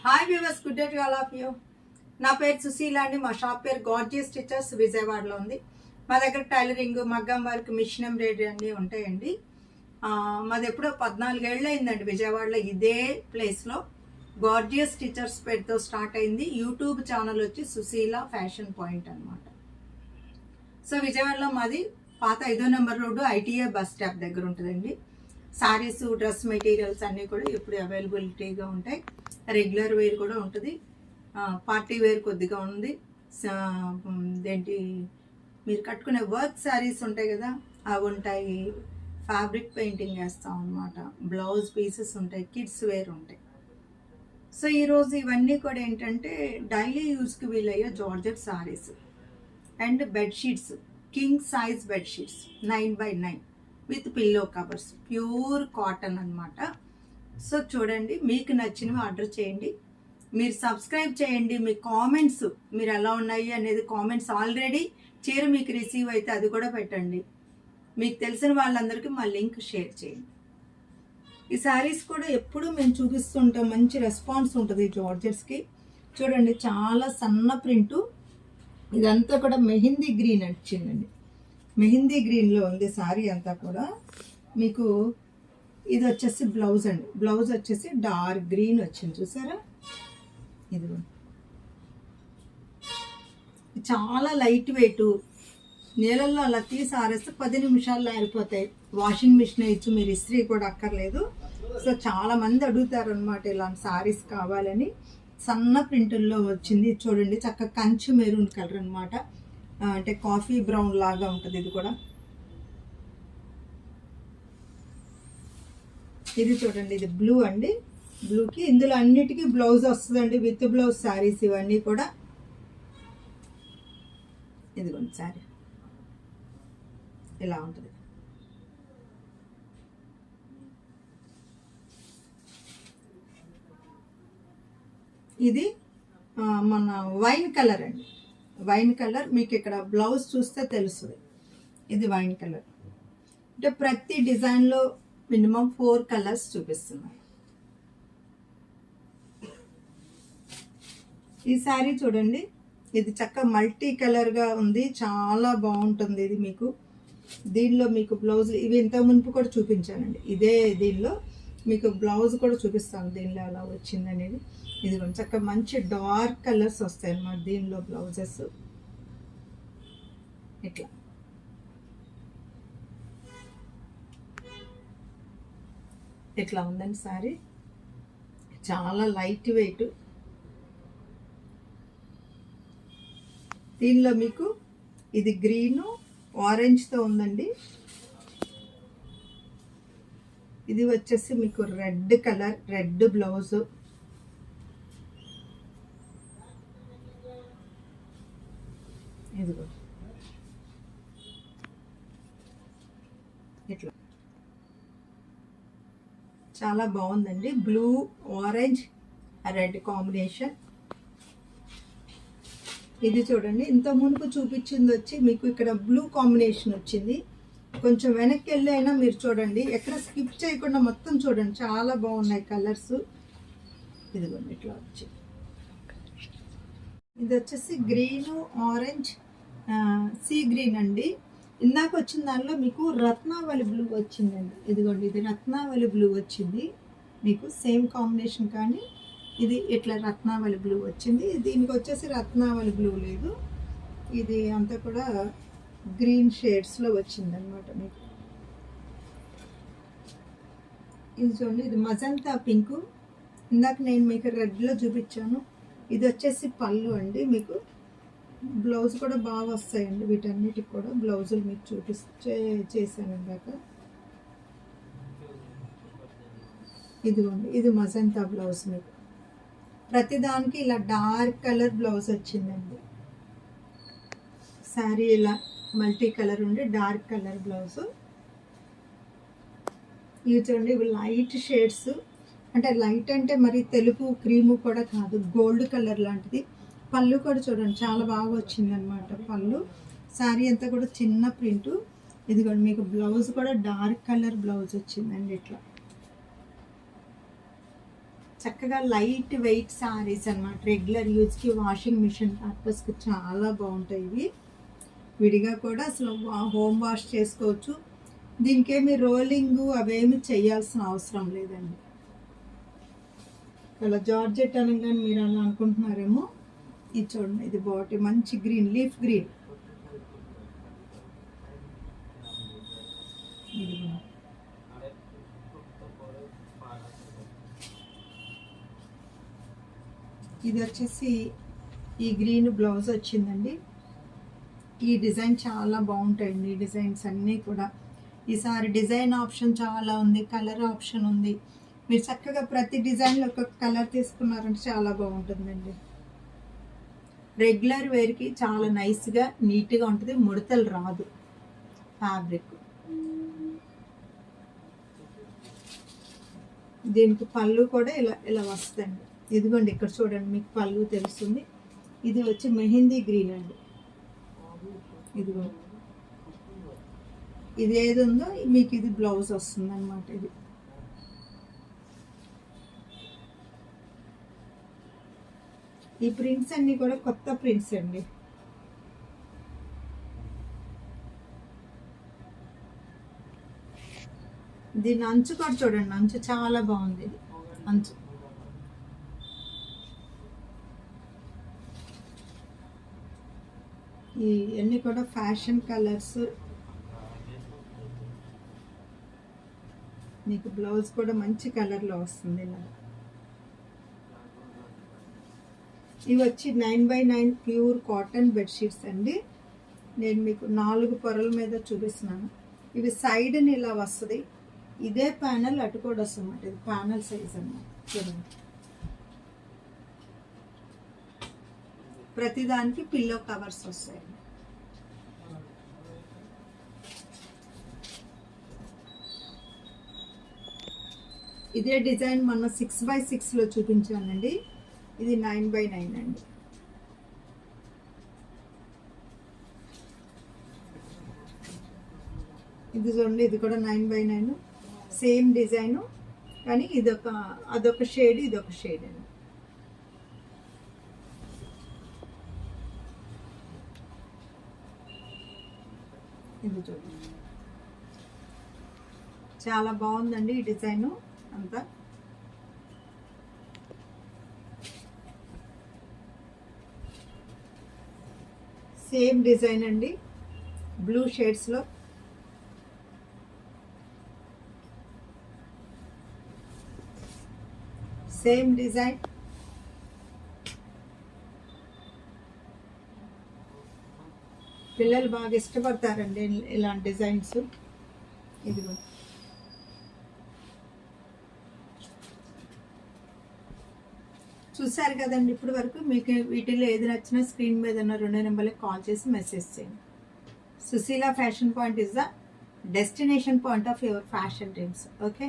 Hi viewers, good day to all of you. నా పేరు సుశీల అండి. మా షాప్ పేరు గార్జియస్ స్టిచర్స్ విజయవాడలో ఉంది. మా దగ్గర టైలరింగ్, మగ్గం వర్క్, మిషన్ ఎంబ్రాయిడరీ అన్నీ ఉంటాయండి. మాది ఎప్పుడో 14 ఏళ్ళు అయిందండి విజయవాడలో ఇదే ప్లేస్లో గార్జియస్ స్టిచర్స్ పేరుతో స్టార్ట్ అయింది. యూట్యూబ్ ఛానల్ వచ్చి సుశీల ఫ్యాషన్ పాయింట్ అనమాట. సో విజయవాడలో మాది పాత 5వ number road ITI bus stop దగ్గర ఉంటుందండి. శారీస్, డ్రెస్ మెటీరియల్స్ అన్నీ కూడా ఇప్పుడు అవైలబిలిటీగా ఉంటాయి. రెగ్యులర్ వేర్ కూడా ఉంటుంది, పార్టీ వేర్ కొద్దిగా ఉంది. ఏంటి మీరు కట్టుకునే వర్క్ శారీస్ ఉంటాయి కదా, అవి ఉంటాయి. ఫ్యాబ్రిక్ పెయింటింగ్ వేస్తాం అనమాట. బ్లౌజ్ పీసెస్ ఉంటాయి, కిడ్స్ వేర్ ఉంటాయి. సో ఈరోజు ఇవన్నీ కూడా ఏంటంటే డైలీ యూజ్కి వీలయ్యే georgette saris and bedsheets, king size bedsheets 9x9 with pillow covers, pure cotton అనమాట. సో చూడండి, మీకు నచ్చినవి ఆర్డర్ చేయండి. మీరు సబ్స్క్రైబ్ చేయండి. మీ కామెంట్స్ మీరు ఎలా ఉన్నాయి అనేది కామెంట్స్, ఆల్రెడీ చీర మీకు రిసీవ్ అయితే అది కూడా పెట్టండి. మీకు తెలిసిన వాళ్ళందరికీ మా లింక్ షేర్ చేయండి. ఈ శారీస్ కూడా ఎప్పుడు మేము చూపిస్తుంటాం, మంచి రెస్పాన్స్ ఉంటుంది జార్జెట్స్కి. చూడండి, చాలా సన్న ప్రింటు. ఇదంతా కూడా మెహందీ గ్రీన్ వచ్చిందండి. మెహందీ గ్రీన్లో ఉంది శారీ అంతా కూడా. మీకు ఇది వచ్చేసి బ్లౌజ్ అండి. బ్లౌజ్ వచ్చేసి డార్క్ గ్రీన్ వచ్చింది, చూసారా? ఇది చాలా లైట్ వెయిట్. నీళ్ళల్లో అలా తీసి ఆరేస్తే 10 నిమిషాల్లో ఆరిపోతాయి. వాషింగ్ మిషన్ వేయచ్చు, మీరు ఇస్త్రీ కూడా అక్కర్లేదు. సో చాలా మంది అడుగుతారు అనమాట ఇలాంటి శారీస్ కావాలని. సన్న ప్రింటుల్లో వచ్చింది. చూడండి, చక్కగా కంచు మెరూన్ కలర్ అనమాట. అంటే కాఫీ బ్రౌన్ లాగా ఉంటుంది. ఇది కూడా ఇది చూడండి, ఇది బ్లూ అండి. బ్లూకి ఇందులో అన్నిటికీ బ్లౌజ్ వస్తుందండి, విత్ బ్లౌజ్ శారీస్ ఇవన్నీ కూడా. ఇదిగోండి శారీ ఇలా ఉంటుంది. ఇది మన వైన్ కలర్ అండి. వైన్ కలర్ మీకు ఇక్కడ బ్లౌజ్ చూస్తే తెలుస్తుంది. ఇది వైన్ కలర్. అంటే ప్రతి డిజైన్లో మినిమం 4 కలర్స్ చూపిస్తున్నాయి. ఈ శారీ చూడండి, ఇది చక్కగా మల్టీ కలర్గా ఉంది, చాలా బాగుంటుంది. ఇది మీకు దీనిలో మీకు బ్లౌజ్ ఇవి ఇంత మునుపు కూడా చూపించానండి. ఇదే దీనిలో మీకు బ్లౌజ్ కూడా చూపిస్తాను దీనిలో ఎలా వచ్చింది అనేది. ఇది కొంచెం చక్కగా మంచి డార్క్ కలర్స్ వస్తాయి అన్నమాట దీనిలో బ్లౌజెస్. ఇట్లా ఇట్లా ఉందండి శారీ. చాలా లైట్ వెయిట్. దీనిలో మీకు ఇది గ్రీను ఆరెంజ్తో ఉందండి. ఇది వచ్చేసి మీకు రెడ్ కలర్, రెడ్ బ్లౌజ్. ఇదిగో ఇట్లా చాలా బాగుందండి. Blue, orange, red combination. ఇది చూడండి, ఇంత మునుపు చూపించింది వచ్చి మీకు ఇక్కడ బ్లూ కాంబినేషన్ వచ్చింది. కొంచెం వెనక్కి వెళ్ళి అయినా మీరు చూడండి, ఎక్కడ స్కిప్ చేయకుండా మొత్తం చూడండి, చాలా బాగున్నాయి కలర్స్. ఇదిగోండి ఇట్లా వచ్చి ఇది వచ్చేసి గ్రీను, ఆరెంజ్, సీ గ్రీన్ అండి. ఇందాక వచ్చిన దానిలో మీకు రత్నావళి బ్లూ వచ్చిందండి. ఇదిగోండి, ఇది రత్నావళి బ్లూ వచ్చింది మీకు, సేమ్ కాంబినేషన్ కానీ ఇది ఇట్లా రత్నావళి బ్లూ వచ్చింది. దీనికి వచ్చేసి రత్నావళి బ్లూ లేదు, ఇది అంతా కూడా గ్రీన్ షేడ్స్లో వచ్చిందనమాట మీకు. ఇది చూడండి, ఇది మజంతా పింకు. ఇందాక నేను మీకు రెడ్లో చూపించాను. ఇది వచ్చేసి పళ్ళు అండి. మీకు బ్లౌజ్ కూడా బాగా వస్తాయండి. వీటన్నిటికి కూడా బ్లౌజులు మీకు చేశాను ఇందాక. ఇదిగోండి, ఇది మజంతా బ్లౌజ్. మీకు ప్రతిదానికి ఇలా డార్క్ కలర్ బ్లౌజ్ వచ్చిందండి. శారీ ఇలా మల్టీ కలర్ ఉండి డార్క్ కలర్ బ్లౌజ్. ఇవి చూడండి, ఇవి లైట్ షేడ్స్. అంటే లైట్ అంటే మరి తెలుపు క్రీము కూడా కాదు, గోల్డ్ కలర్ లాంటిది. పళ్ళు కూడా చూడండి, చాలా బాగా వచ్చింది అనమాట పళ్ళు. శారీ అంతా కూడా చిన్న ప్రింటు. ఇదిగోండి, మీకు బ్లౌజ్ కూడా డార్క్ కలర్ బ్లౌజ్ వచ్చిందండి ఇట్లా. చక్కగా లైట్ వెయిట్ సారీస్ అన్నమాట. రెగ్యులర్ యూజ్కి వాషింగ్ మిషన్ పర్పస్కి చాలా బాగుంటాయి ఇవి. విడిగా కూడా అసలు హోమ్ వాష్ చేసుకోవచ్చు. దీనికేమి రోలింగ్ అవేమి చేయాల్సిన అవసరం లేదండి. ఇలా జార్జెట్ అనగానే మీరు అలా అనుకుంటున్నారేమో. ఇది చూడండి, ఇది బాటి మంచి గ్రీన్, లీఫ్ గ్రీన్. ఇది వచ్చేసి ఈ గ్రీన్ బ్లౌజ్ వచ్చిందండి. ఈ డిజైన్ చాలా బాగుంటాయండి. ఈ డిజైన్స్ అన్నీ కూడా ఈసారి డిజైన్ ఆప్షన్ చాలా ఉంది, కలర్ ఆప్షన్ ఉంది. మీరు చక్కగా ప్రతి డిజైన్లో ఒక కలర్ తీసుకున్నారంటే చాలా బాగుంటుందండి. రెగ్యులర్ వేర్కి చాలా నైస్గా నీట్గా ఉంటుంది, ముడతలు రాదు ఫ్యాబ్రిక్. దీనికి పళ్ళు కూడా ఇలా ఇలా వస్తుంది. ఇదిగోండి ఇక్కడ చూడండి, మీకు పళ్ళు తెలుస్తుంది. ఇది వచ్చి మెహందీ గ్రీన్ అండి. ఇదిగో ఇది ఏది ఉందో మీకు ఇది బ్లౌజ్ వస్తుంది అన్నమాట. ఇది ఈ ప్రింట్స్ అన్ని కూడా కొత్త ప్రింట్స్ అండి. దీని అంచు కూడా చూడండి, అంచు చాలా బాగుంది. ఇది అంచు ఇవన్నీ కూడా ఫ్యాషన్ కలర్స్. మీకు బ్లౌజ్ కూడా మంచి కలర్లో వస్తుంది. ఇలా ఇవి వచ్చి 9x9 ప్యూర్ కాటన్ బెడ్షీట్స్ అండి. నేను మీకు 4 పొరల మీద చూపిస్తున్నాను. ఇవి సైడ్ని ఇలా వస్తుంది. ఇదే ప్యానల్ అటు కూడా వస్తుంది అన్నమాట. ఇది ప్యానల్ సైజ్ అన్నమాట. చూడండి, ప్రతిదానికి పిల్లో కవర్స్ వస్తాయి. ఇదే డిజైన్ మొన్న 6x6లో చూపించానండి. ఇది 9x9 అండి. ఇది చూడండి, ఇది కూడా 9x9 సేమ్ డిజైను, కానీ అదొక షేడ్, ఇదొక షేడ్ అండి. ఇది చూడండి, చాలా బాగుందండి ఈ డిజైను అంతా. సేమ్ డిజైన్ అండి, బ్లూ షేడ్స్లో. Same design. పిల్లలు బాగా ఇష్టపడతారండి ఇలాంటి డిజైన్స్. ఇదిగో చూసారు కదండి. ఇప్పటి వరకు మీకు వీటిలో ఏది నచ్చినా స్క్రీన్ మీద ఉన్న 2 నెంబర్లకు కాల్ చేసి మెసేజ్ చేయండి. Sushila fashion point is the destination point of your fashion dreams. Okay.